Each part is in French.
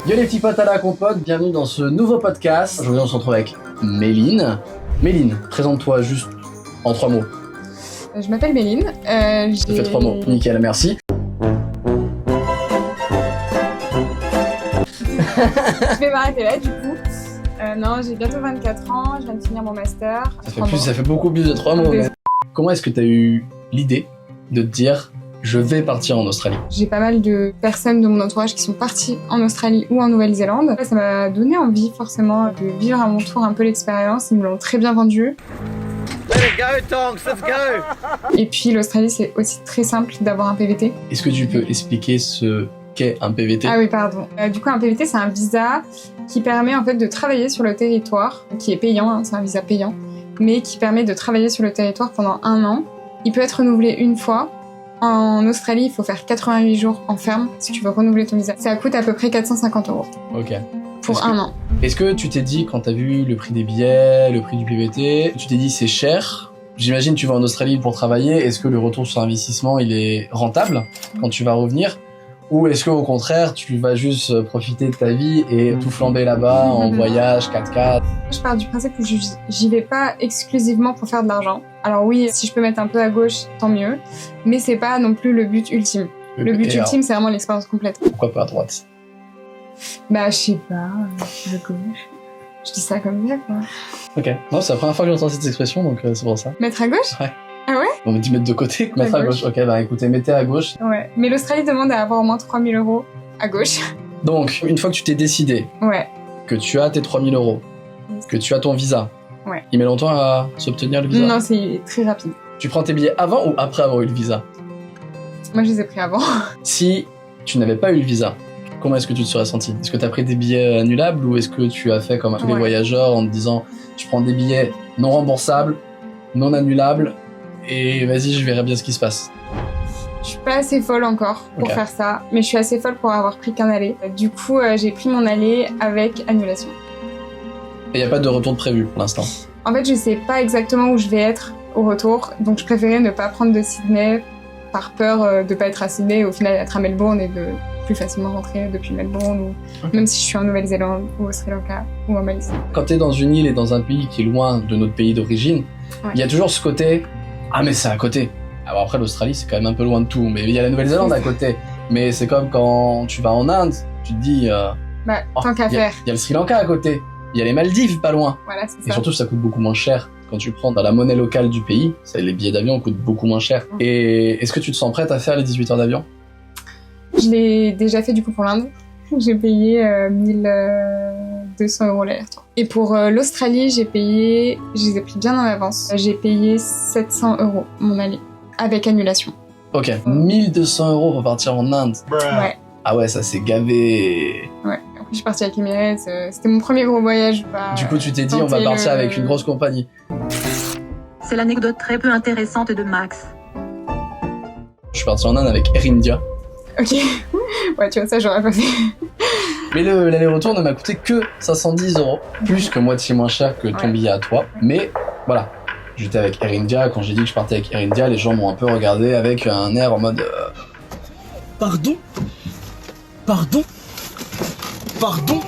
Yo les petits potes à la compote, bienvenue dans ce nouveau podcast. Aujourd'hui on se retrouve avec Méline. Méline, présente-toi juste en 3 mots. Je m'appelle Méline. Ça fait 3 mots, nickel, merci. Je vais m'arrêter là du coup. Non, j'ai bientôt 24 ans, je viens de finir mon master. Ça fait beaucoup plus de 3 mots. Mais... Comment est-ce que tu as eu l'idée de te dire je vais partir en Australie? J'ai pas mal de personnes de mon entourage qui sont parties en Australie ou en Nouvelle-Zélande. Ça m'a donné envie forcément de vivre à mon tour un peu l'expérience. Ils me l'ont très bien vendu. Let it go, Tonks, let's go! Et puis l'Australie, c'est aussi très simple d'avoir un PVT. Est-ce que tu peux expliquer ce qu'est un PVT? Ah oui, pardon. Du coup, un PVT, c'est un visa qui permet en fait de travailler sur le territoire, qui est payant, hein, c'est un visa payant, mais qui permet de travailler sur le territoire pendant 1 an. Il peut être renouvelé une fois. En Australie, il faut faire 88 jours en ferme si tu veux renouveler ton visa. Ça coûte à peu près 450 €. Ok. Pour 1 an. Est-ce que tu t'es dit, quand t'as vu le prix des billets, le prix du PVT, tu t'es dit c'est cher? J'imagine tu vas en Australie pour travailler, est-ce que le retour sur investissement il est rentable quand tu vas revenir? Ou est-ce qu'au contraire tu vas juste profiter de ta vie et tout flamber là-bas en voyage, 4x4? Je pars du principe que j'y vais pas exclusivement pour faire de l'argent. Alors oui, si je peux mettre un peu à gauche, tant mieux, mais c'est pas non plus le but ultime. Le but ultime, c'est vraiment l'expérience complète. Pourquoi pas à droite? Bah, je sais pas, à gauche. Je dis ça comme ça, quoi. Ok. Non, c'est la première fois que j'entends cette expression, donc c'est pour ça. Mettre à gauche? Ouais. Ah ouais? On m'a dit mettre de côté, mettre à gauche. Ok, bah écoutez, mettez à gauche. Ouais. Mais l'Australie demande à avoir au moins 3 000 € à gauche. Donc, une fois que tu t'es décidé, Ouais. que tu as tes 3 000 €, que tu as ton visa, ouais. Il met longtemps à s'obtenir le visa? Non, c'est très rapide. Tu prends tes billets avant ou après avoir eu le visa? Moi, je les ai pris avant. Si tu n'avais pas eu le visa, comment est-ce que tu te serais senti? Est-ce que tu as pris des billets annulables ou est-ce que tu as fait comme tous les voyageurs en te disant je prends des billets non remboursables, non annulables et vas-y, je verrai bien ce qui se passe? Je suis pas assez folle encore pour faire ça, mais je suis assez folle pour avoir pris qu'un aller. Du coup, j'ai pris mon aller avec annulation. Et il n'y a pas de retour de prévu pour l'instant? En fait, je sais pas exactement où je vais être au retour, donc je préférais ne pas prendre de Sydney par peur de pas être à Sydney et au final être à Melbourne et de plus facilement rentrer depuis Melbourne ou même si je suis en Nouvelle-Zélande ou au Sri Lanka ou en Malaisie. Quand t'es dans une île et dans un pays qui est loin de notre pays d'origine, il y a toujours ce côté « Ah mais c'est à côté !» Alors après l'Australie c'est quand même un peu loin de tout, mais il y a la Nouvelle-Zélande à côté. Mais c'est comme quand tu vas en Inde, tu te dis tant qu'à faire. Il y a le Sri Lanka à côté, il y a les Maldives pas loin. Voilà, c'est ça. Et surtout ça coûte beaucoup moins cher. Quand tu prends dans la monnaie locale du pays, les billets d'avion coûtent beaucoup moins cher. Et est-ce que tu te sens prête à faire les 18 heures d'avion? Je l'ai déjà fait du coup pour l'Inde. J'ai payé 1200 € l'aller-retour. Et pour l'Australie, je les ai pris bien en avance. J'ai payé 700 € mon aller, avec annulation. Ok, 1200 € pour partir en Inde. Ouais. Ah ouais, ça c'est gavé. Ouais, après je suis partie avec Emirates, c'était mon premier gros voyage. Du coup tu t'es dit on va partir avec une grosse compagnie. C'est l'anecdote très peu intéressante de Max. Je suis parti en Inde avec Air India. Ok, ouais tu vois ça j'aurais pas fait. Mais l'aller-retour ne m'a coûté que 510 €, plus que moitié moins cher que ton billet à toi. Mais voilà, j'étais avec Air India, quand j'ai dit que je partais avec Air India, les gens m'ont un peu regardé avec un air en mode... Pardon? Pardon? Pardon?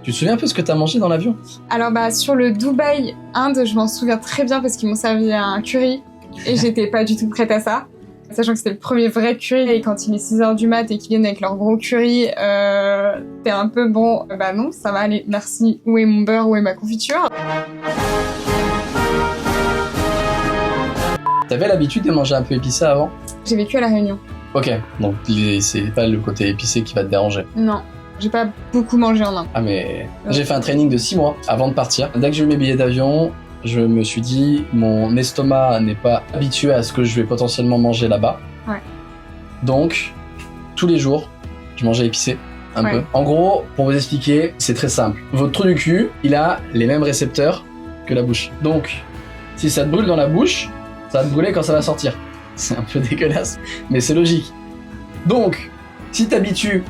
Tu te souviens un peu ce que t'as mangé dans l'avion? Alors sur le Dubaï Inde, je m'en souviens très bien parce qu'ils m'ont servi un curry et j'étais pas du tout prête à ça. Sachant que c'était le premier vrai curry et quand il est 6h du mat et qu'ils viennent avec leur gros curry, t'es un peu bon, non, ça va aller, merci, où est mon beurre, où est ma confiture? T'avais l'habitude de manger un peu épicé avant? J'ai vécu à La Réunion. Ok, donc c'est pas le côté épicé qui va te déranger? Non. J'ai pas beaucoup mangé en Inde. Ah mais j'ai fait un training de 6 mois avant de partir. Dès que j'ai eu mes billets d'avion, je me suis dit mon estomac n'est pas habitué à ce que je vais potentiellement manger là-bas. Ouais. Donc tous les jours, je mangeais épicé un peu. En gros, pour vous expliquer, c'est très simple. Votre trou du cul, il a les mêmes récepteurs que la bouche. Donc si ça te brûle dans la bouche, ça va te brûler quand ça va sortir. C'est un peu dégueulasse, mais c'est logique. Donc si t'habitues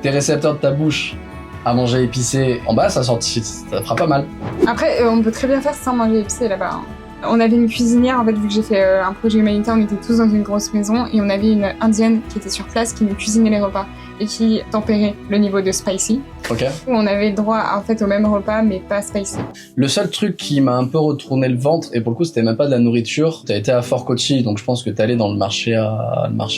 tes récepteurs de ta bouche à manger épicé en bas, ça fera pas mal. Après, on peut très bien faire sans manger épicé là-bas. On avait une cuisinière, en fait, vu que j'ai fait un projet humanitaire, on était tous dans une grosse maison et on avait une indienne qui était sur place qui nous cuisinait les repas et qui tempérait le niveau de spicy. Ok. On avait droit en fait au même repas mais pas spicy. Le seul truc qui m'a un peu retourné le ventre, et pour le coup c'était même pas de la nourriture, t'as été à Fort Kochi, donc je pense que t'es allé dans le marché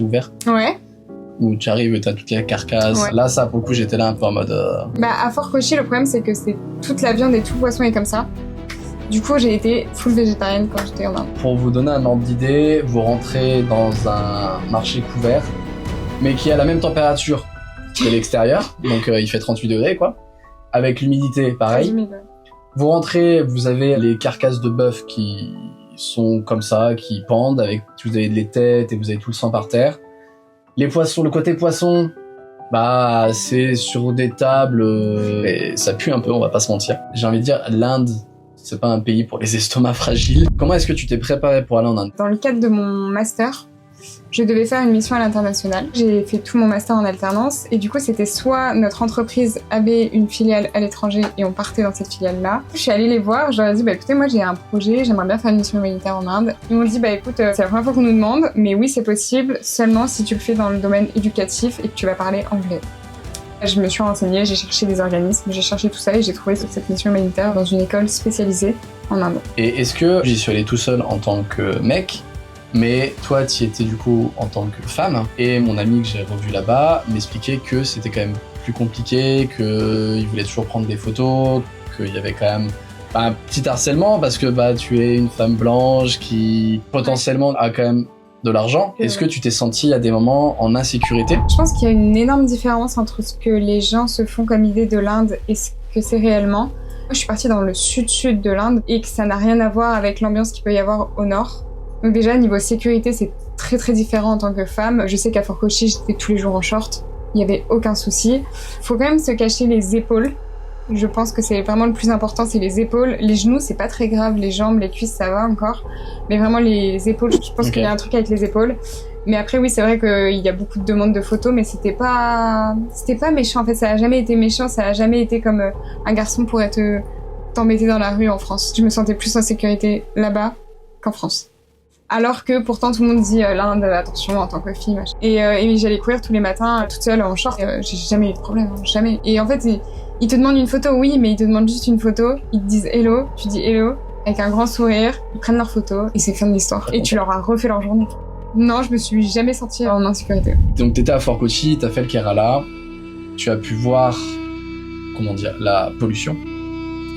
ouvert, Ouais. où tu arrives et t'as toutes les carcasses. Ouais. Là, ça, pour le coup, j'étais là un peu en mode... Bah à Fort Kochi, le problème c'est que c'est toute la viande et tout le poisson est comme ça. Du coup, j'ai été full végétarienne quand j'étais en Inde. Pour vous donner un ordre d'idée, vous rentrez dans un marché couvert, mais qui a la même température que l'extérieur, donc il fait 38 degrés, quoi. Avec l'humidité, pareil. Vous rentrez, vous avez les carcasses de bœuf qui sont comme ça, qui pendent, avec vous avez les têtes et vous avez tout le sang par terre. Les poissons, le côté poisson, bah c'est sur des tables et ça pue un peu, on va pas se mentir. J'ai envie de dire, l'Inde, c'est pas un pays pour les estomacs fragiles. Comment est-ce que tu t'es préparé pour aller en Inde? Dans le cadre de mon master, je devais faire une mission à l'international. J'ai fait tout mon master en alternance et du coup c'était soit notre entreprise avait une filiale à l'étranger et on partait dans cette filiale-là. Je suis allée les voir, je leur ai dit bah écoutez moi j'ai un projet, j'aimerais bien faire une mission humanitaire en Inde. Ils m'ont dit bah écoute c'est la première fois qu'on nous demande mais oui c'est possible seulement si tu le fais dans le domaine éducatif et que tu vas parler anglais. Je me suis renseignée, j'ai cherché des organismes, j'ai cherché tout ça et j'ai trouvé cette mission humanitaire dans une école spécialisée en Inde. Et est-ce que j'y suis allé tout seul en tant que mec, mais toi tu y étais du coup en tant que femme, et mon ami que j'ai revu là-bas m'expliquait que c'était quand même plus compliqué, qu'il voulait toujours prendre des photos, qu'il y avait quand même un petit harcèlement parce que bah tu es une femme blanche qui potentiellement a quand même de l'argent. Est-ce que tu t'es sentie à des moments en insécurité? Je pense qu'il y a une énorme différence entre ce que les gens se font comme idée de l'Inde et ce que c'est réellement. Moi, je suis partie dans le sud-sud de l'Inde et que ça n'a rien à voir avec l'ambiance qu'il peut y avoir au nord. Donc déjà, niveau sécurité, c'est très très différent en tant que femme. Je sais qu'à Fort Kochi, j'étais tous les jours en short. Il n'y avait aucun souci. Faut quand même se cacher les épaules. Je pense que c'est vraiment le plus important, c'est les épaules. Les genoux, c'est pas très grave. Les jambes, les cuisses, ça va encore. Mais vraiment, les épaules, je pense qu'il y a un truc avec les épaules. Mais après, oui, c'est vrai qu'il y a beaucoup de demandes de photos, mais c'était pas méchant. En fait, ça a jamais été méchant. Ça a jamais été comme un garçon pourrait t'embêter dans la rue en France. Je me sentais plus en sécurité là-bas qu'en France. Alors que pourtant tout le monde dit l'Inde, attention en tant que fille, machin. Et j'allais courir tous les matins toute seule en short. J'ai jamais eu de problème, hein, jamais. Et en fait, ils te demandent une photo, oui, mais ils te demandent juste une photo. Ils te disent hello, tu dis hello avec un grand sourire. Ils prennent leur photo et c'est fin de l'histoire. Et tu leur as refait leur journée. Non, je me suis jamais sentie en insécurité. Donc t'étais à Fort Kochi, t'as fait le Kerala, tu as pu voir, comment dire, la pollution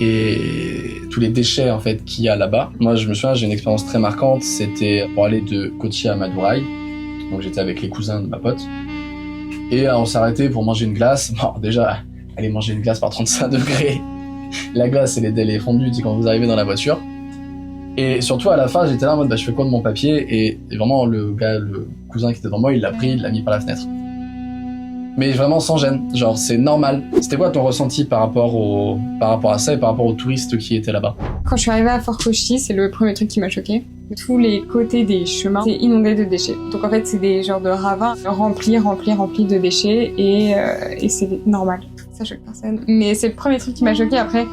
et tous les déchets en fait qu'il y a là-bas. Moi je me souviens, j'ai une expérience très marquante, c'était pour aller de Kochi à Madurai. Donc j'étais avec les cousins de ma pote et on s'est arrêté pour manger une glace. Bon déjà, aller manger une glace par 35 degrés, la glace elle est fondue quand vous arrivez dans la voiture. Et surtout à la fin j'étais là en mode bah je fais quoi de mon papier, et vraiment le cousin qui était devant moi il l'a pris, il l'a mis par la fenêtre. Mais vraiment sans gêne, genre c'est normal. C'était quoi ton ressenti par rapport à ça et par rapport aux touristes qui étaient là-bas? Quand je suis arrivée à Fort Kochi, c'est le premier truc qui m'a choquée. Tous les côtés des chemins, c'est inondé de déchets. Donc en fait, c'est des genres de ravins remplis de déchets et c'est normal. Ça choque personne. Mais c'est le premier truc qui m'a choquée. Après,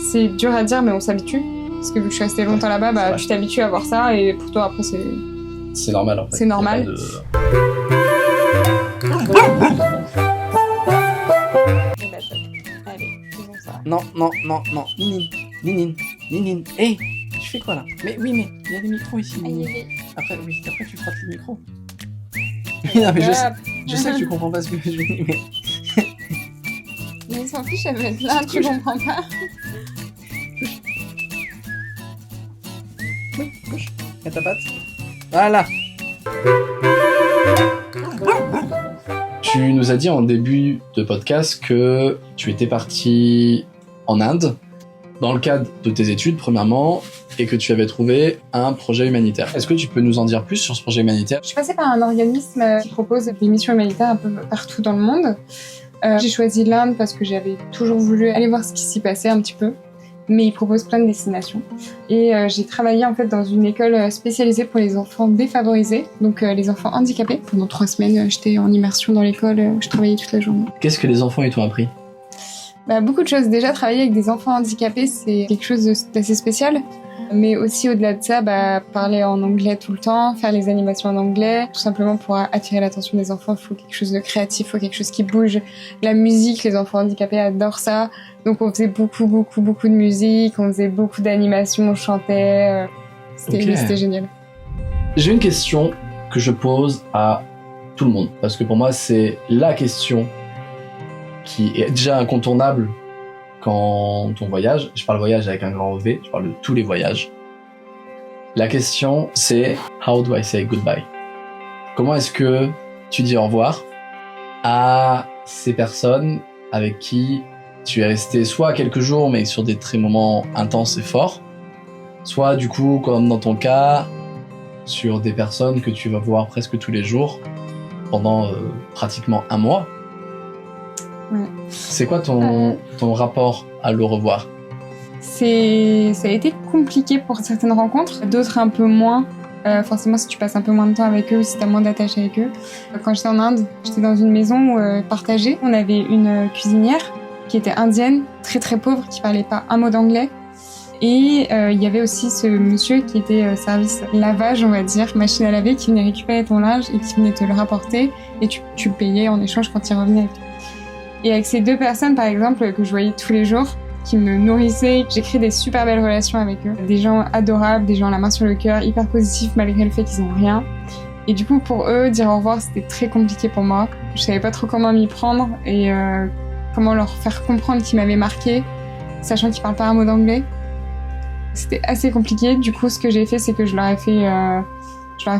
c'est dur à dire, mais on s'habitue. Parce que vu que je suis restée longtemps là-bas, bah tu t'habitues à voir ça et pour toi après c'est normal en fait. C'est normal. Allez, faisons ça. Non, Ninine, hey, tu fais quoi là? Mais oui, mais il y a des micros ici. Après tu frappes le micro. Non mais je sais que tu comprends pas ce que je dis, mais... Mais ils s'en fichent, elle va être là, tu comprends pas? Oui, couche, mets ta patte. Voilà. Tu nous as dit en début de podcast que tu étais parti en Inde dans le cadre de tes études, premièrement, et que tu avais trouvé un projet humanitaire. Est-ce que tu peux nous en dire plus sur ce projet humanitaire? Je suis passée par un organisme qui propose des missions humanitaires un peu partout dans le monde. J'ai choisi l'Inde parce que j'avais toujours voulu aller voir ce qui s'y passait un petit peu. Mais il propose plein de destinations. Et j'ai travaillé en fait dans une école spécialisée pour les enfants défavorisés, donc les enfants handicapés. Pendant 3 semaines, j'étais en immersion dans l'école, je travaillais toute la journée. Qu'est-ce que les enfants t'ont appris? Beaucoup de choses. Déjà, travailler avec des enfants handicapés, c'est quelque chose d'assez spécial. Mais aussi au-delà de ça, parler en anglais tout le temps, faire les animations en anglais, tout simplement pour attirer l'attention des enfants, il faut quelque chose de créatif, il faut quelque chose qui bouge. La musique, les enfants handicapés adorent ça. Donc on faisait beaucoup de musique, on faisait beaucoup d'animations, on chantait. C'était génial. J'ai une question que je pose à tout le monde, parce que pour moi c'est la question qui est déjà incontournable quand on voyage. Je parle voyage avec un grand V, je parle de tous les voyages. La question c'est how do I say goodbye? Comment est-ce que tu dis au revoir à ces personnes avec qui tu es resté soit quelques jours mais sur des très moments intenses et forts, soit du coup comme dans ton cas sur des personnes que tu vas voir presque tous les jours pendant pratiquement un mois. Ouais. C'est quoi ton rapport à le revoir? Ça a été compliqué pour certaines rencontres, d'autres un peu moins. Forcément, si tu passes un peu moins de temps avec eux, si tu as moins d'attache avec eux. Quand j'étais en Inde, j'étais dans une maison partagée. On avait une cuisinière qui était indienne, très très pauvre, qui parlait pas un mot d'anglais. Et il y avait aussi ce monsieur qui était service lavage, on va dire, machine à laver, qui venait récupérer ton linge et qui venait te le rapporter et tu le payais en échange quand il revenait. Et avec ces deux personnes, par exemple, que je voyais tous les jours, qui me nourrissaient, j'ai créé des super belles relations avec eux. Des gens adorables, des gens la main sur le cœur, hyper positifs malgré le fait qu'ils n'ont rien. Et du coup, pour eux, dire au revoir, c'était très compliqué pour moi. Je savais pas trop comment m'y prendre et comment leur faire comprendre qu'ils m'avaient marqué, sachant qu'ils parlent pas un mot d'anglais. C'était assez compliqué. Du coup, ce que j'ai fait, c'est que je leur ai fait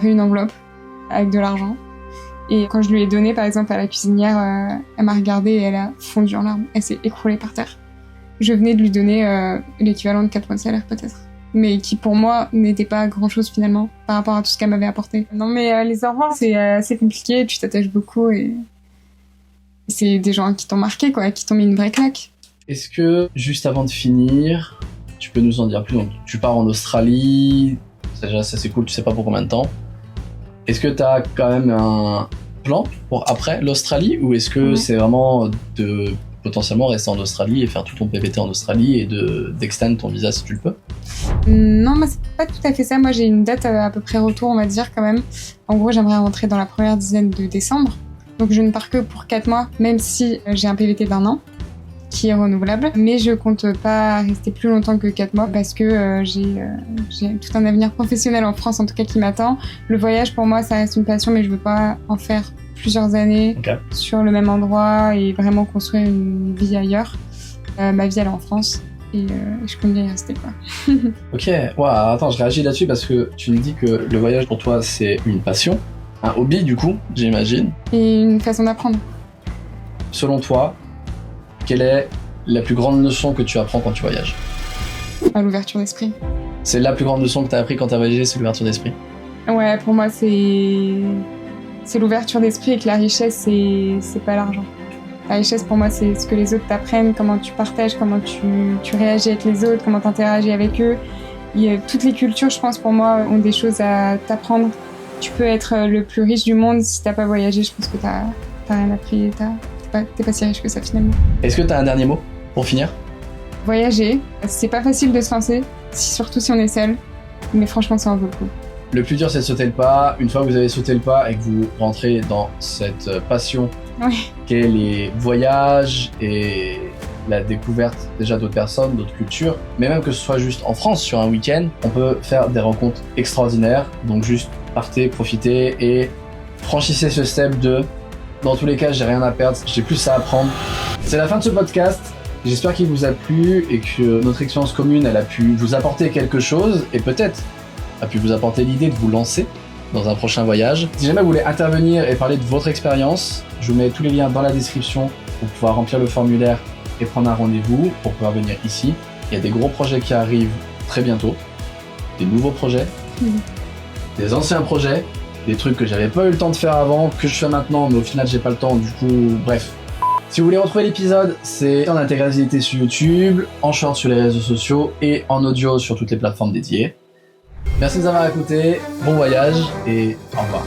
une enveloppe avec de l'argent. Et quand je lui ai donné, par exemple, à la cuisinière, elle m'a regardée et elle a fondu en larmes. Elle s'est écroulée par terre. Je venais de lui donner l'équivalent de 4 mois de salaire, peut-être. Mais qui, pour moi, n'était pas grand-chose, finalement, par rapport à tout ce qu'elle m'avait apporté. Non, mais les au revoir, c'est assez compliqué. Tu t'attaches beaucoup et c'est des gens qui t'ont marqué, quoi, qui t'ont mis une vraie claque. Est-ce que, juste avant de finir, tu peux nous en dire plus? Donc, tu pars en Australie, déjà ça c'est cool, tu sais pas pour combien de temps. Est-ce que t'as quand même un plan pour après l'Australie, ou est-ce que c'est vraiment de potentiellement rester en Australie et faire tout ton PVT en Australie et d'extendre ton visa si tu le peux? Non, c'est pas tout à fait ça. Moi j'ai une date à peu près retour, on va dire, quand même. En gros, j'aimerais rentrer dans la première dizaine de décembre. Donc je ne pars que pour 4 mois, même si j'ai un PVT d'1 an. Qui est renouvelable, mais je compte pas rester plus longtemps que 4 mois parce que j'ai tout un avenir professionnel en France, en tout cas, qui m'attend. Le voyage, pour moi, ça reste une passion, mais je veux pas en faire plusieurs années sur le même endroit et vraiment construire une vie ailleurs. Ma vie, elle est en France et je compte bien y rester, quoi. Ok, attends, je réagis là-dessus parce que tu me dis que le voyage pour toi, c'est une passion, un hobby, du coup, j'imagine. Et une façon d'apprendre. Selon toi, quelle est la plus grande leçon que tu apprends quand tu voyages? L'ouverture d'esprit. C'est la plus grande leçon que tu as appris quand tu as voyagé, c'est l'ouverture d'esprit? Ouais, pour moi, c'est l'ouverture d'esprit, et que la richesse, c'est pas l'argent. La richesse, pour moi, c'est ce que les autres t'apprennent, comment tu partages, comment tu réagis avec les autres, comment t'interagis avec eux. Toutes les cultures, je pense, pour moi, ont des choses à t'apprendre. Tu peux être le plus riche du monde, si t'as pas voyagé, je pense que t'as rien appris, t'es pas si riche que ça, finalement. Est-ce que t'as un dernier mot pour finir? Voyager, c'est pas facile de se lancer, surtout si on est seul, mais franchement, ça en vaut le coup. Le plus dur, c'est de sauter le pas. Une fois que vous avez sauté le pas et que vous rentrez dans cette passion qu'est les voyages et la découverte déjà d'autres personnes, d'autres cultures, mais même que ce soit juste en France sur un week-end, on peut faire des rencontres extraordinaires. Donc juste partez, profitez et franchissez ce step de dans tous les cas, j'ai rien à perdre, j'ai plus à apprendre. C'est la fin de ce podcast. J'espère qu'il vous a plu et que notre expérience commune, elle a pu vous apporter quelque chose et peut-être a pu vous apporter l'idée de vous lancer dans un prochain voyage. Si jamais vous voulez intervenir et parler de votre expérience, je vous mets tous les liens dans la description pour pouvoir remplir le formulaire et prendre un rendez-vous pour pouvoir venir ici. Il y a des gros projets qui arrivent très bientôt, des nouveaux projets, des anciens projets, des trucs que j'avais pas eu le temps de faire avant, que je fais maintenant, mais au final j'ai pas le temps, du coup, bref. Si vous voulez retrouver l'épisode, c'est en intégralité sur YouTube, en short sur les réseaux sociaux et en audio sur toutes les plateformes dédiées. Merci de nous avoir écoutés, bon voyage et au revoir.